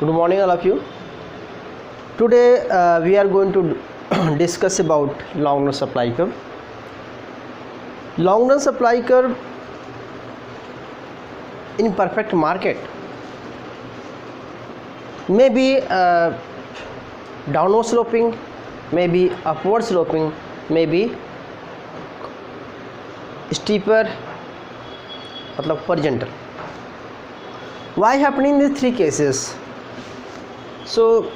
Good morning all of you. Today we are going to discuss about long run supply curve. Long run supply curve in perfect market may be downward sloping, may be upward sloping, may be steeper, मतलब horizontal. Why happening in these three cases? So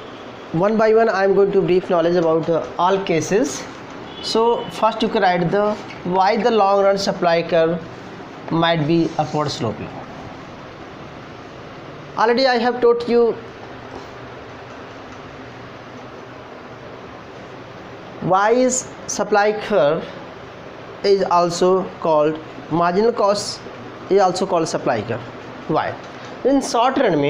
one by one I am going to brief knowledge about all cases. So first you can write the why the long run supply curve might be upward sloping. Already I have taught you why is supply curve is also called marginal cost is also called supply curve. Why? In short run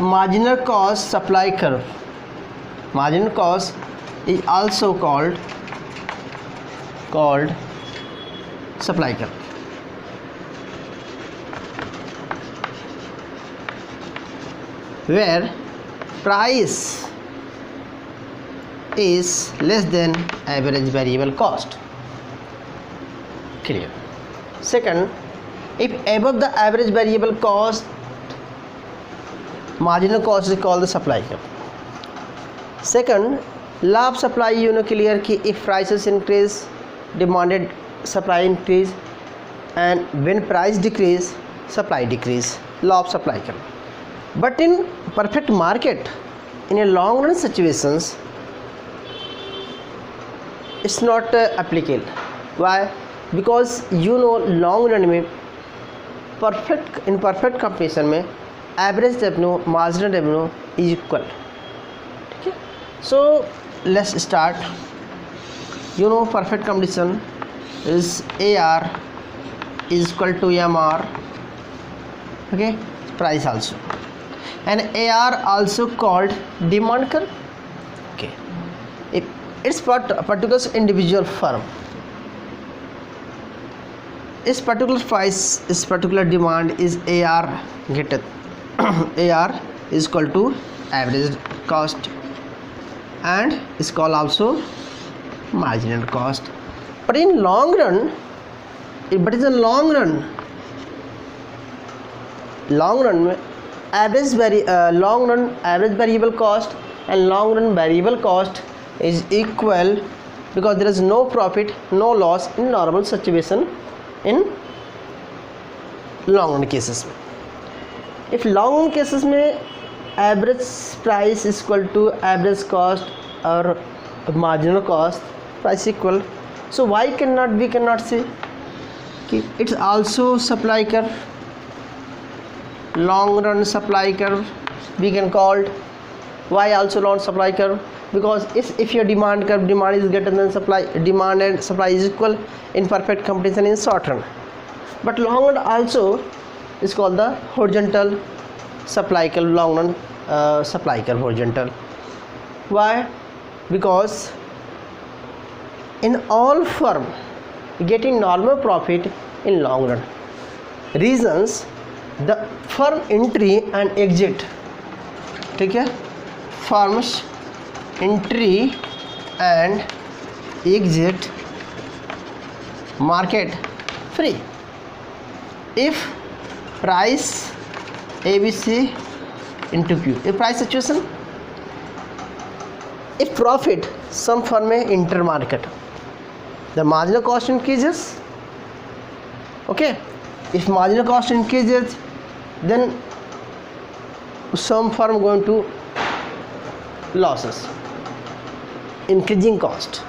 marginal cost supply curve, marginal cost is also called supply curve. Where price is less than average variable cost. Clear. Second, if above the average variable cost, marginal cost is called the supply curve. Second, law of supply you know clear कि if prices increase, demanded supply increase, and when price decrease, supply decrease. Law of supply curve. But in perfect market, in a long run situations, it's not applicable. Why? Because you know long run में in perfect competition में average revenue marginal revenue is equal. Okay? So let's start. You know perfect competition is AR is equal to MR. Okay, price also, and AR also called demand curve. Okay, if it's particular individual firm, its particular price, its particular demand is AR get AR is equal to average cost and is called also marginal cost. But in long run, average variable cost and long run variable cost is equal, because there is no profit, no loss in normal situation in long run cases. If long run cases में average price is equal to average cost or marginal cost price equal, so why we cannot say कि it's also supply curve, long run supply curve we can call. Why also long supply curve? Because if your demand curve, demand is greater than supply, demand and supply is equal in perfect competition in short run. But long run also is called the horizontal supply curve, long run supply curve horizontal. Why? Because in all firm getting normal profit in long run. Reasons: the firm entry and exit. ठीक है, firms entry and exit market free. If price ABC into Q, if price situation, if profit some firm may enter market, the marginal cost increases. Okay, if marginal cost increases, then some firm going to losses, increasing cost.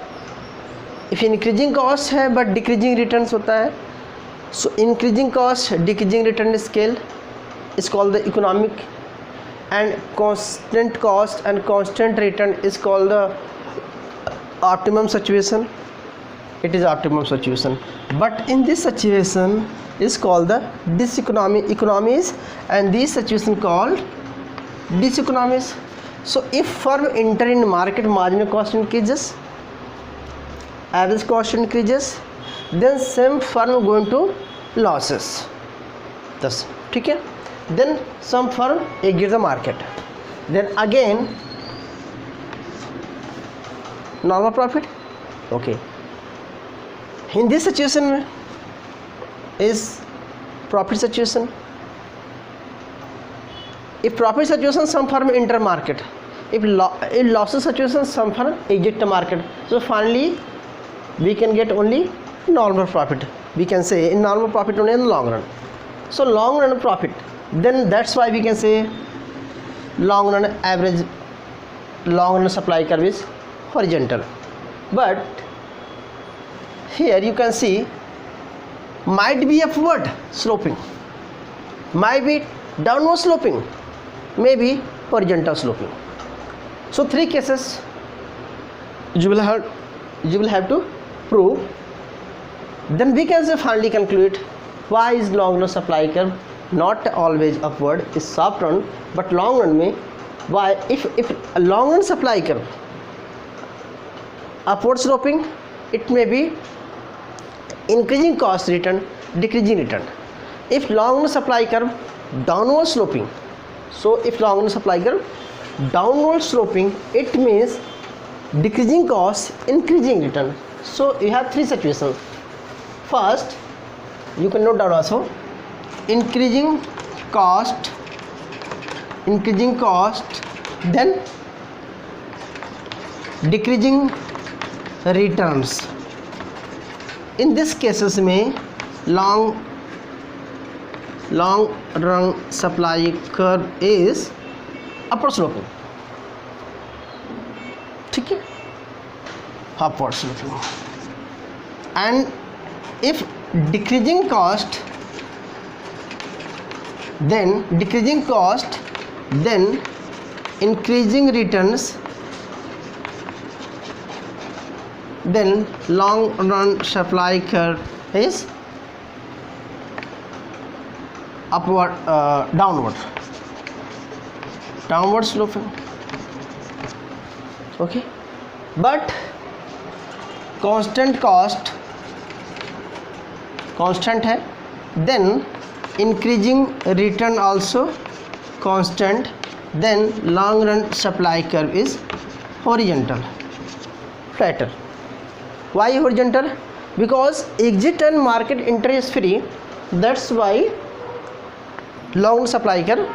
If increasing cost है but decreasing returns होता है, so increasing cost decreasing return scale is called the economic, and constant cost and constant return is called the optimum situation. It is optimum situation. But in this situation is called the diseconomies, and this situation called diseconomies. So if firm enter in market, marginal cost increases, average cost increases, then same firm going to losses. Thus, ठीक है, then some firm exit the market, then again normal profit. Okay, in this situation is profit situation. If profit situation, some firm enter market. If losses situation, some firm exit the market. So finally we can get only normal profit. We can say in normal profit only in the long run. So long run profit, then that's why we can say long run average, long run supply curve is horizontal. But here you can see might be upward sloping, might be downward sloping, maybe horizontal sloping. So three cases you will have to prove. Then we can say finally conclude why is long run supply curve not always upward, is soft run, but long run में why if a long run supply curve upward sloping, it may be increasing cost return, decreasing return. If long run supply curve downward sloping, so if long run supply curve downward sloping, it means decreasing cost, increasing return. So you have three situations. First, you can note down also increasing cost, then decreasing returns. In this cases में long run supply curve is upward sloping. ठीक है, upward sloping. And if decreasing cost, then increasing returns, then long run supply curve is upward, downward sloping. Okay, but constant cost constant है, then increasing return also constant, then long run supply curve is horizontal, flatter. Why horizontal? Because exit and market entry is free, that's why long run supply curve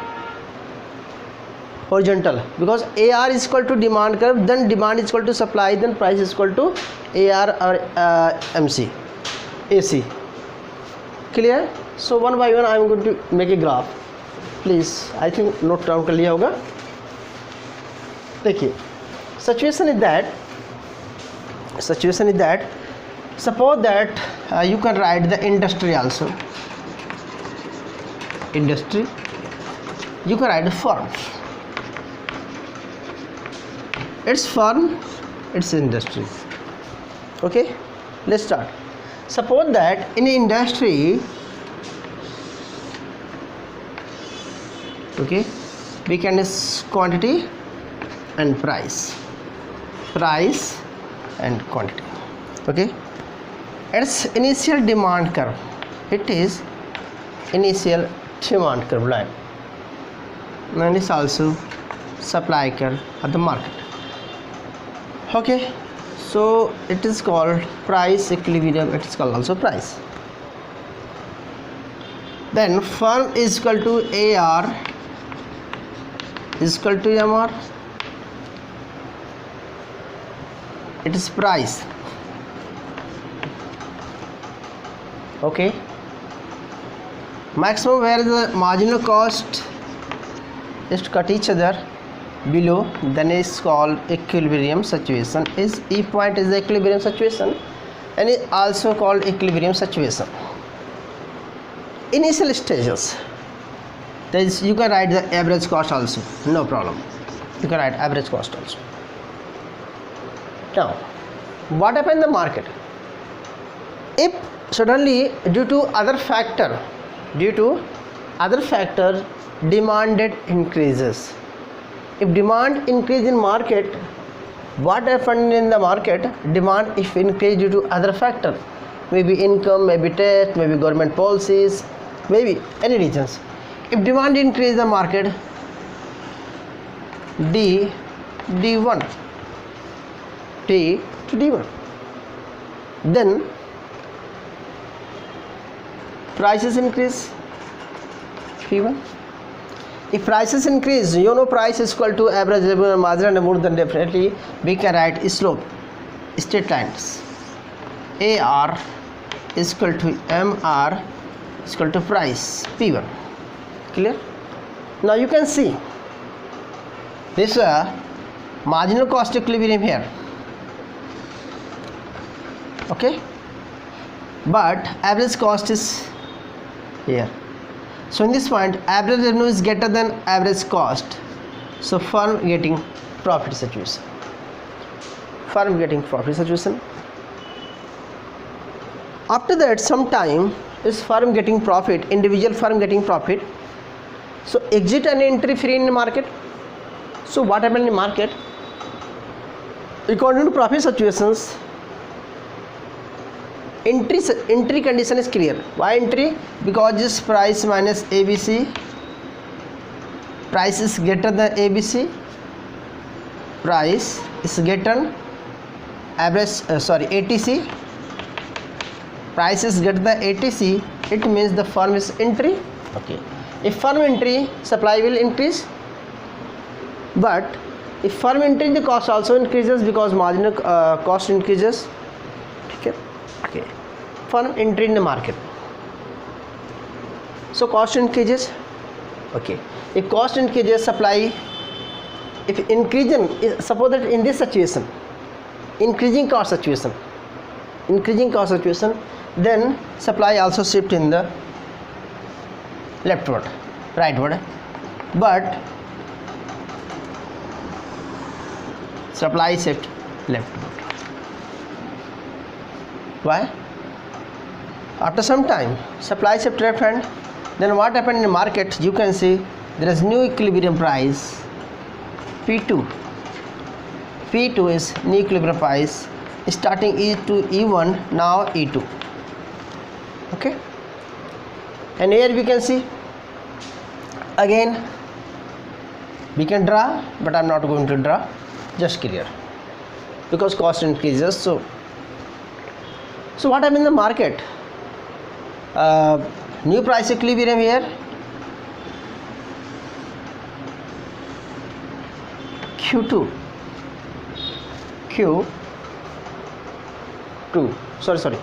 horizontal. Because AR is equal to demand curve, then demand is equal to supply, then price is equal to AR or MC, AC. Clear? So one by one I am going to make a graph. Please, I think note down कर लिया होगा. देखिए, situation is that suppose that you can write the industry also. Industry, you can write a firm. It's firm, it's industry. Okay, let's start. Suppose that in industry, okay, we can use quantity and price and quantity. Okay, its initial demand curve, it is initial demand curve line, and it's also supply curve at the market. Okay, so it is called price equilibrium, it is called also price. Then firm is equal to AR is equal to MR, it is price. Okay, maximum where the marginal cost is to cut each other below, then is called equilibrium situation. Is E point is the equilibrium situation and is also called equilibrium situation. Initial stages, there is, you can write the average cost also, no problem, you can write average cost also. Now what happened in the market? If suddenly due to other factor demand increases, if demand increase in market, what happened in the market? Demand if increase due to other factor, maybe income, maybe tax, maybe government policies, maybe any reasons. If demand increase the market D1 T to D1, then prices increase P1. If prices increase, you know price is equal to average revenue margin and more than definitely we can write slope, straight lines. AR is equal to MR is equal to price P1. Clear? Now you can see this marginal cost equilibrium here, okay, but average cost is here. So in this point average revenue is greater than average cost, so firm getting profit situation. After that, sometime is firm getting profit, individual firm getting profit, so exit and entry free in the market. So what happened in the market? According to profit situations, entry condition is clear. Why entry? Because this price minus ABC, price is greater than ABC, price is greater than average ATC, price is greater than ATC, it means the firm is entry. Okay, if firm entry, supply will increase, but if firm entry, the cost also increases because marginal cost increases. Okay, firm entry in the market, so cost increases. Okay, if cost increases, supply, if increasing, suppose that in this situation, increasing cost situation, then supply also shift in the leftward, rightward, but supply shift leftward. Why? After some time supply shift left hand, then what happened in the market? You can see there is new equilibrium price P2 is new equilibrium price starting E2 E1, now E2. Okay, and here we can see again, we can draw, but I'm not going to draw, just clear, because cost increases. So what happened in the market? New price equilibrium here, Q2, sorry,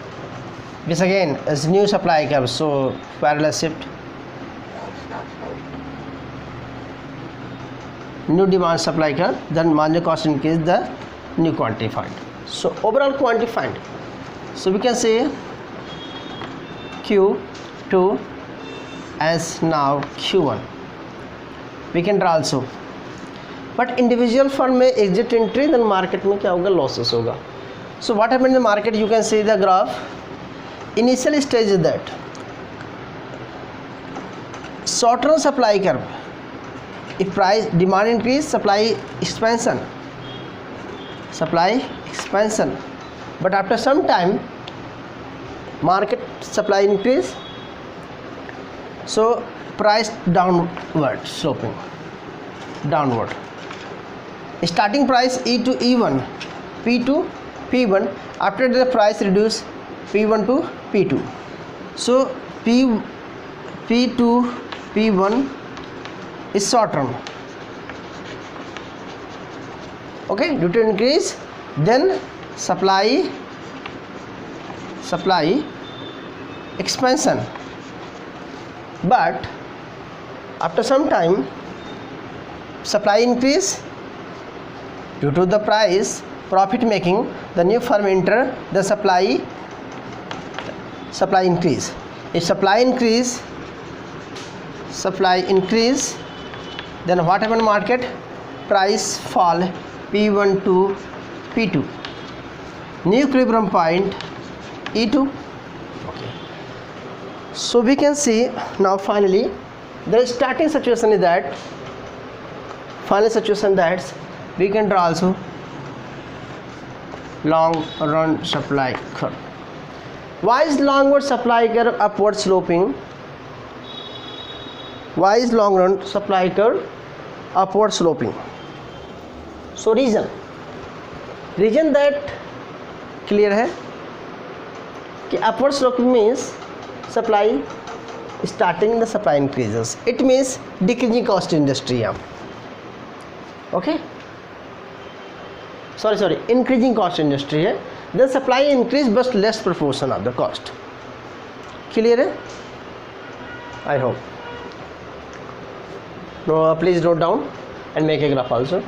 this again is new supply curve, so parallel shift, new demand supply curve, then marginal cost increase, the new quantity find. So overall quantity find. So we can say Q2 as now Q1. We can draw also, but individual firm में exit entry, then market में क्या होगा? Losses होगा. So what happened in the market? You can see the graph. Initial stage is that short-run supply curve. If price demand increase, supply expansion. But after some time, market supply increase, so price downward sloping, downward. Starting price E2 E1, P2 P1. After the price reduce P1 to P2. So P2 P1 is short term. Okay, due to increase, then supply expansion, but after some time supply increase due to the price profit making, the new firm enter, the supply increase. If supply increase, then what happen market? Price fall P1 to P2, new equilibrium point E2. Okay, so we can see now finally the starting situation is that, we can draw also long run supply curve. Why is long run supply curve upward sloping? Why is long run supply curve upward sloping? So reason that clear है कि upward sloping means supply starting the supply increases. It means decreasing cost industry. Okay. Sorry, increasing cost industry है. Then supply increase but less proportion of the cost. Clear है? I hope. No, please note down and make a graph also.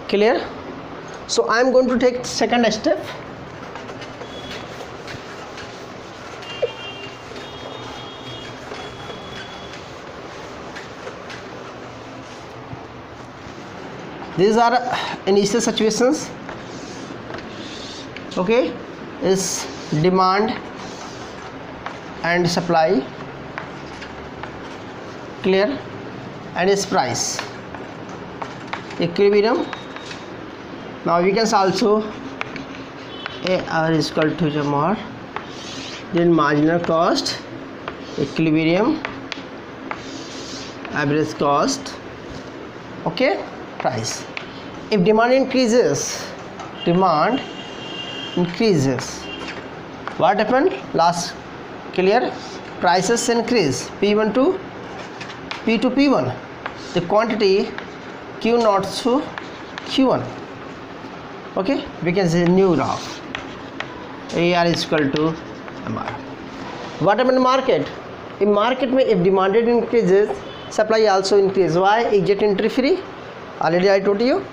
Clear? So I am going to take second step. These are initial situations. Okay, is demand and supply. Clear? And its price. Equilibrium. Now we can also AR is equal to MR, then marginal cost, equilibrium, average cost, okay, price. If demand increases, what happened? Last clear? Prices increase, P1 to P1, the quantity Q0 to Q1. Okay, we can say new graph. AR is equal to MR. What happened in market? In market, if demand increases, supply also increases. Why? Exit entry free. Already I told you.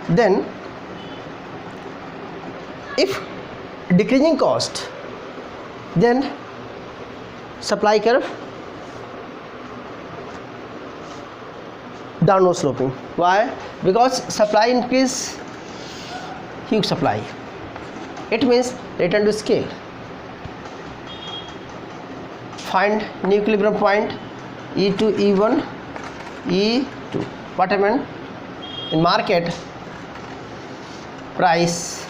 Then, if decreasing cost, then supply curve downward sloping. Why? Because supply increase, huge supply. It means return to scale. Find new equilibrium point E2, E1, E2. What happened? In market, price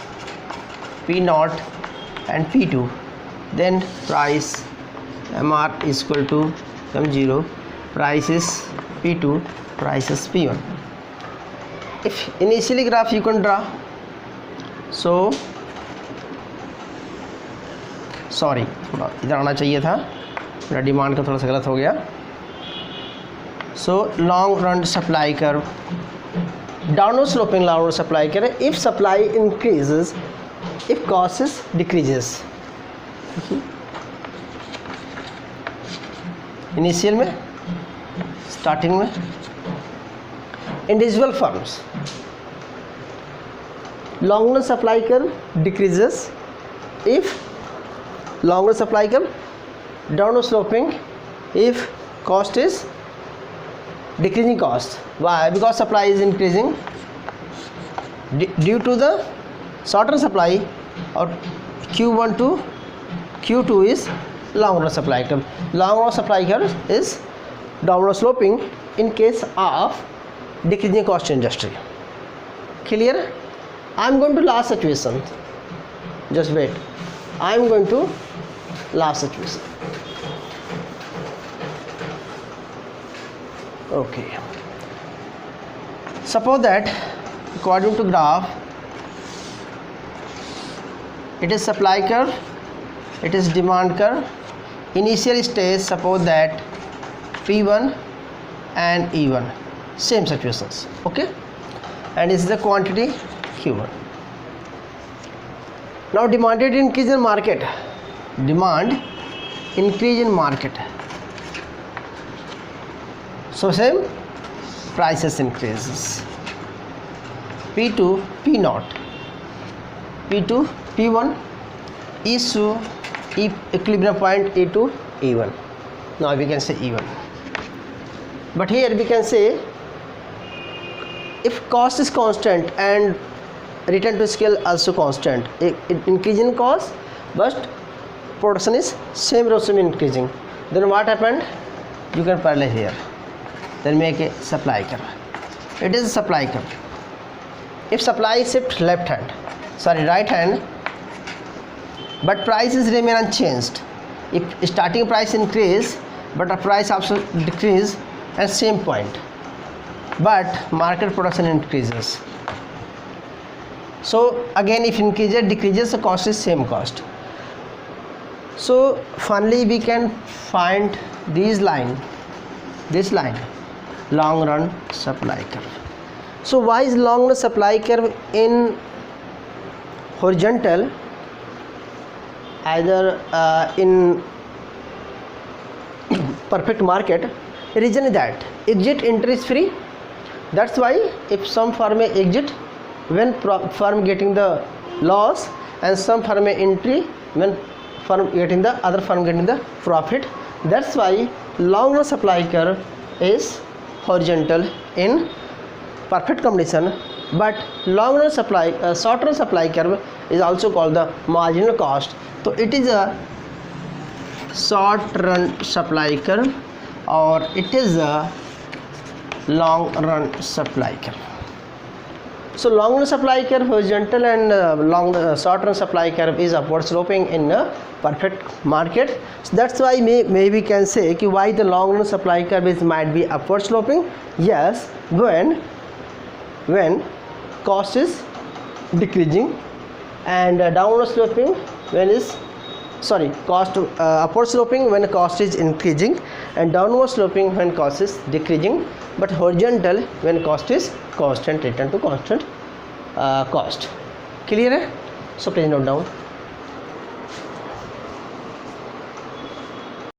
P0 and P2. Then price MR is equal to M0. Price is P2. Price is P1. If initially graph you can draw. So sorry थोड़ा इधर आना चाहिए था, मेरा demand का थोड़ा सा गलत हो गया. So long run supply curve downward sloping long supply curve. If supply increases, if cost decreases. Initial में, स्टार्टिंग में individual firms long run supply curve decreases if longer supply curve, downward sloping if cost is decreasing cost. Why? Because supply is increasing due to the shorter supply, or Q1 to Q2 is long run supply curve. Long run supply curve is downward sloping in case of decreasing cost industry. Clear? I am going to last situation. Just wait. I am going to last situation. Okay. Suppose that according to graph, it is supply curve, it is demand curve. Initial stage, suppose that P1 and E1, same situations. Okay, and is the quantity Q1. Now demand increase in market, demand increase in market, so same prices increases. P2 P0, P2 P1 is to equilibrium point E2 E1. Now we can say E1, but here we can say if cost is constant and return to scale also constant, increase in cost but production is same ratio increasing, then what happened? You can parallel here, then make a supply curve. It is a supply curve. if supply shift right hand, but prices remain unchanged. If starting price increase but the price also decrease at same point, but market production increases. So again, if increases decreases, the cost is same cost. So finally we can find this line, long run supply curve. So why is long run supply curve in horizontal, either in perfect market? Reason is that exit entry is free. That's why if some firm may exit when firm getting the loss, and some firm may entry when firm getting the other firm getting the profit. That's why long run supply curve is horizontal in perfect condition, but long run supply short run supply curve is also called the marginal cost. So it is a short run supply curve or it is a long run supply curve. So long run supply curve horizontal and short run supply curve is upward sloping in a perfect market. So that's why maybe can say why the long run supply curve is might be upward sloping. Yes, when cost is decreasing, and downward sloping when is cost upward sloping when cost is increasing, and downward sloping when cost is decreasing, but horizontal when cost is constant, return to constant cost. Clear है? So please note down.